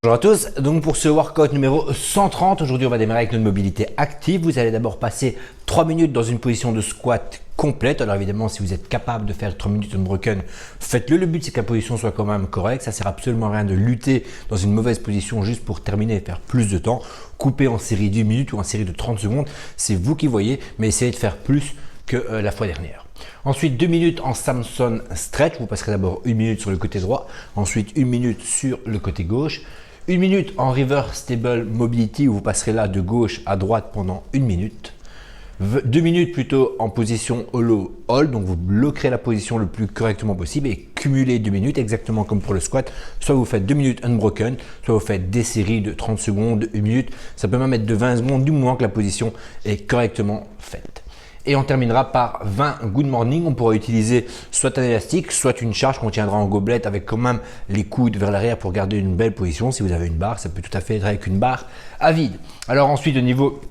Bonjour à tous, donc pour ce workout numéro 130, aujourd'hui on va démarrer avec notre mobilité active. Vous allez d'abord passer 3 minutes dans une position de squat complète. Alors évidemment, si vous êtes capable de faire 3 minutes unbroken, faites-le. Le but c'est que la position soit quand même correcte. Ça sert absolument à rien de lutter dans une mauvaise position juste pour terminer et faire plus de temps. Couper en série d'1 minute ou en série de 30 secondes, c'est vous qui voyez, mais essayez de faire plus que la fois dernière. Ensuite, 2 minutes en Samson stretch. Vous passerez d'abord 1 minute sur le côté droit, ensuite 1 minute sur le côté gauche. 1 minute en reverse stable mobility où vous passerez là de gauche à droite pendant 1 minute. 2 minutes plutôt en position hollow hold, donc vous bloquerez la position le plus correctement possible et cumulez 2 minutes exactement comme pour le squat. Soit vous faites 2 minutes unbroken, soit vous faites des séries de 30 secondes, 1 minute. Ça peut même être de 20 secondes du moment que la position est correctement faite. Et on terminera par 20 good morning. On pourra utiliser soit un élastique, soit une charge qu'on tiendra en gobelet avec quand même les coudes vers l'arrière pour garder une belle position. Si vous avez une barre, ça peut tout à fait être avec une barre à vide. Alors ensuite, au niveau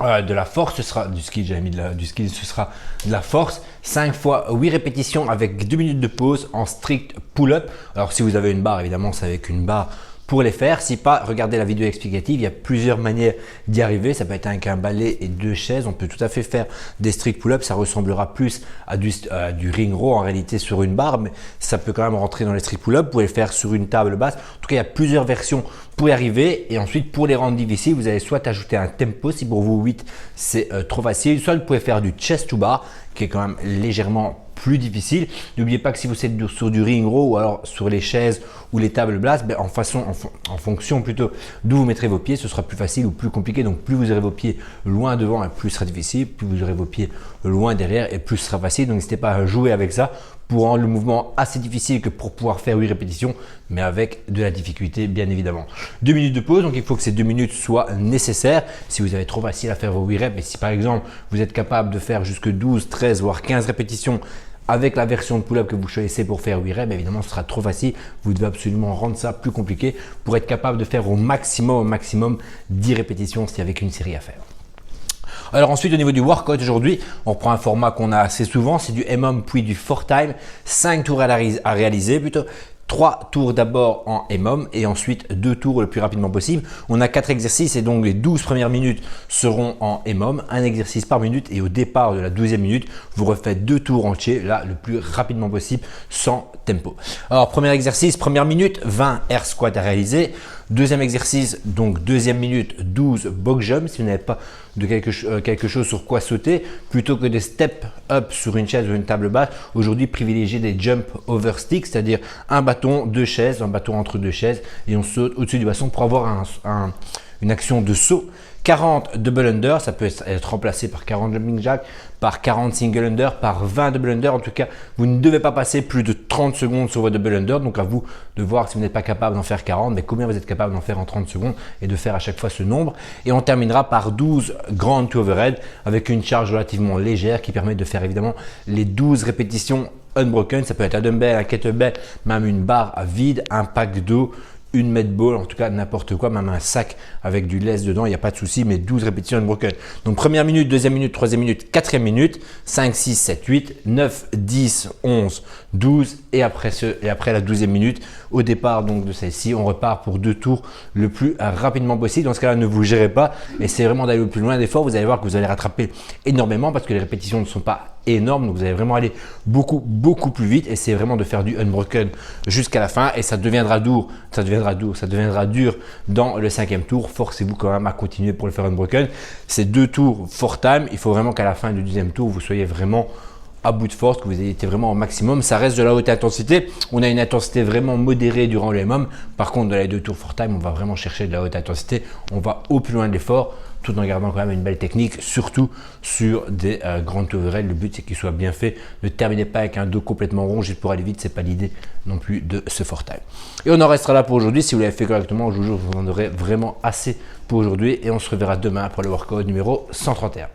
de la force, ce sera du skill, j'avais mis du skill, ce sera de la force. 5 fois 8 répétitions avec 2 minutes de pause en strict pull-up. Alors si vous avez une barre, évidemment, c'est avec une barre pour les faire. Si pas, regardez la vidéo explicative, il y a plusieurs manières d'y arriver. Ça peut être avec un balai et 2 chaises. On peut tout à fait faire des strict pull-ups. Ça ressemblera plus à du ring row en réalité sur une barre, mais ça peut quand même rentrer dans les strict pull-ups. Vous pouvez le faire sur une table basse. En tout cas, il y a plusieurs versions pour y arriver. Et ensuite, pour les rendre difficiles, vous allez soit ajouter un tempo, si pour vous 8 c'est trop facile, soit vous pouvez faire du chest to bar, qui est quand même légèrement plus difficile. N'oubliez pas que si vous êtes sur du ring row ou alors sur les chaises ou les tables basses, en fonction plutôt d'où vous mettrez vos pieds, ce sera plus facile ou plus compliqué. Donc plus vous aurez vos pieds loin devant et plus ce sera difficile, plus vous aurez vos pieds loin derrière et plus ce sera facile. Donc n'hésitez pas à jouer avec ça pour rendre le mouvement assez difficile que pour pouvoir faire 8 répétitions, mais avec de la difficulté bien évidemment. 2 minutes de pause, donc il faut que ces 2 minutes soient nécessaires. Si vous avez trop facile à faire vos 8 reps, et si par exemple vous êtes capable de faire jusque 12, 13 voire 15 répétitions avec la version de pull-up que vous choisissez pour faire 8 reps, évidemment ce sera trop facile. Vous devez absolument rendre ça plus compliqué pour être capable de faire au maximum 10 répétitions si avec une série à faire. Alors ensuite, au niveau du workout aujourd'hui, on reprend un format qu'on a assez souvent, c'est du MM puis du 4 time, 5 tours à réaliser plutôt. 3 tours d'abord en MM et ensuite 2 tours le plus rapidement possible. On a 4 exercices et donc les 12 premières minutes seront en MM, un exercice par minute et au départ de la 12e minute, vous refaites 2 tours entiers, là le plus rapidement possible sans tempo. Alors premier exercice, première minute, 20 air squats à réaliser. Deuxième exercice, donc deuxième minute, 12 box jumps. Si vous n'avez pas de quelque chose sur quoi sauter, plutôt que des step up sur une chaise ou une table basse, aujourd'hui privilégiez des jump over stick, c'est-à-dire un bâton, 2 chaises, un bâton entre 2 chaises et on saute au-dessus du bassin pour avoir une action de saut. 40 double under, ça peut être remplacé par 40 jumping jack, par 40 single under, par 20 double under. En tout cas, vous ne devez pas passer plus de 30 secondes sur votre double under. Donc à vous de voir si vous n'êtes pas capable d'en faire 40, mais combien vous êtes capable d'en faire en 30 secondes et de faire à chaque fois ce nombre. Et on terminera par 12 grand to overhead avec une charge relativement légère qui permet de faire évidemment les 12 répétitions unbroken. Ça peut être un dumbbell, un kettlebell, même une barre à vide, un pack d'eau, une med ball, en tout cas n'importe quoi, même un sac avec du lest dedans, il n'y a pas de souci, mais 12 répétitions unbroken. Donc première minute, deuxième minute, troisième minute, quatrième minute, 5, 6, 7, 8, 9, 10, 11, 12 et après la 12e minute, au départ donc de celle-ci, on repart pour 2 tours le plus rapidement possible. Dans ce cas-là, ne vous gérez pas, essayez vraiment d'aller le plus loin d'effort. Vous allez voir que vous allez rattraper énormément parce que les répétitions ne sont pas énormes, donc vous allez vraiment aller beaucoup plus vite. Essayez vraiment de faire du unbroken jusqu'à la fin et ça deviendra dur dans le 5e tour. Forcez-vous quand même à continuer pour le faire unbroken. C'est 2 tours 4 time. Il faut vraiment qu'à la fin du 2e tour, vous soyez vraiment à bout de force, que vous ayez été vraiment au maximum. Ça reste de la haute intensité. On a une intensité vraiment modérée durant le MM. Par contre, dans les 2 tours 4 time, on va vraiment chercher de la haute intensité. On va au plus loin de l'effort, tout en gardant quand même une belle technique, surtout sur des grands overhead. Le but, c'est qu'il soit bien fait. Ne terminez pas avec un dos complètement rond juste pour aller vite. C'est pas l'idée non plus de ce 4 time. Et on en restera là pour aujourd'hui. Si vous l'avez fait correctement, je vous jure, vous en aurez vraiment assez pour aujourd'hui. Et on se reverra demain pour le workout numéro 131.